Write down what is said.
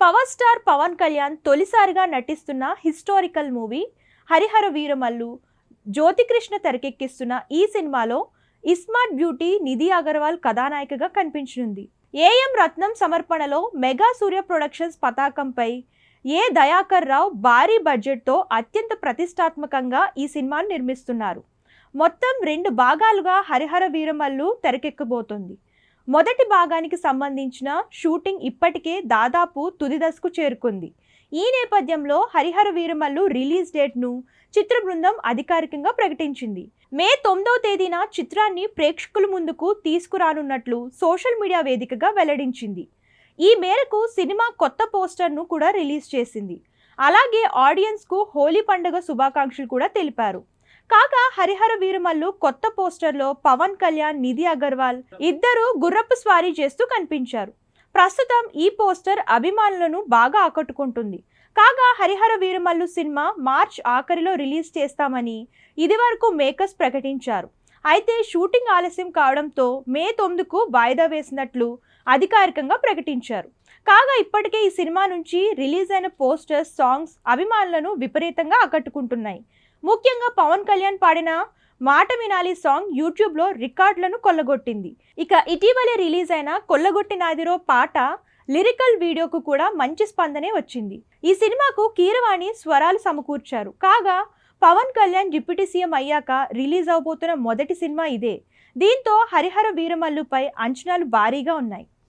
Power star Pawan Kalyan తొలిసారిగా నటిస్తున్న historical movie Harihara Veeramallu Jyothi Krishna తెరకెక్కిస్తున్న ఈ సినిమాలో ఇస్మార్ట్ బ్యూటీ నిధి అగర్వాల్ కథానాయికగా కనిపించనుంది. ఏఎం రత్నం సమర్పణలో మెగా సూర్య ప్రొడక్షన్స్ పతాకంపై ఏ దయాకర్ రావు భారీ బడ్జెట్తో అత్యంత ప్రతిష్టాత్మకంగా ఈ సినిమాను నిర్మిస్తున్నారు. మొత్తం 2 భాగాలుగా హరిహర వీరమల్లు తెరకెక్కబోతోంది. మొదటి భాగానికి సంబంధించిన షూటింగ్ ఇప్పటికే దాదాపు తుది దశకు చేరుకుంది. ఈ నేపథ్యంలో హరిహర వీరమల్లు రిలీజ్ డేట్ను చిత్ర బృందం అధికారికంగా ప్రకటించింది. మే 9వ తేదీన చిత్రాన్ని ప్రేక్షకుల ముందుకు తీసుకురానున్నట్లు సోషల్ మీడియా వేదికగా వెల్లడించింది. ఈ మేరకు సినిమా కొత్త పోస్టర్ను కూడా రిలీజ్ చేసింది. అలాగే ఆడియన్స్కు హోలీ పండుగ శుభాకాంక్షలు కూడా తెలిపారు. కాగా హరిహర వీరమల్లు కొత్త పోస్టర్లో పవన్ కళ్యాణ్, నిధి అగర్వాల్ ఇద్దరు గుర్రపు స్వారీ చేస్తూ కనిపించారు. ప్రస్తుతం ఈ పోస్టర్ అభిమానులను బాగా ఆకట్టుకుంటుంది. కాగా హరిహర వీరమల్లు సినిమా మార్చ్ ఆఖరిలో రిలీజ్ చేస్తామని ఇదివరకు మేకర్స్ ప్రకటించారు. అయితే షూటింగ్ ఆలస్యం కావడంతో మే 9కు వాయిదా వేసినట్లు అధికారికంగా ప్రకటించారు. కాగా ఇప్పటికే ఈ సినిమా నుంచి రిలీజ్ అయిన పోస్టర్స్, సాంగ్స్ అభిమానులను విపరీతంగా ఆకట్టుకుంటున్నాయి. ముఖ్యంగా పవన్ కళ్యాణ్ పాడిన మాట వినాలి సాంగ్ యూట్యూబ్లో రికార్డులను కొల్లగొట్టింది. ఇక ఇటీవలే రిలీజ్ అయిన కొల్లగొట్టినాదిరో పాట లిరికల్ వీడియోకు కూడా మంచి స్పందనే వచ్చింది. ఈ సినిమాకు కీరవాణి స్వరాలు సమకూర్చారు. కాగా పవన్ కళ్యాణ్ డిప్యూటీ సీఎం అయ్యాక రిలీజ్ అవబోతున్న మొదటి సినిమా ఇదే. దీంతో హరిహర వీరమల్లుపై అంచనాలు భారీగా ఉన్నాయి.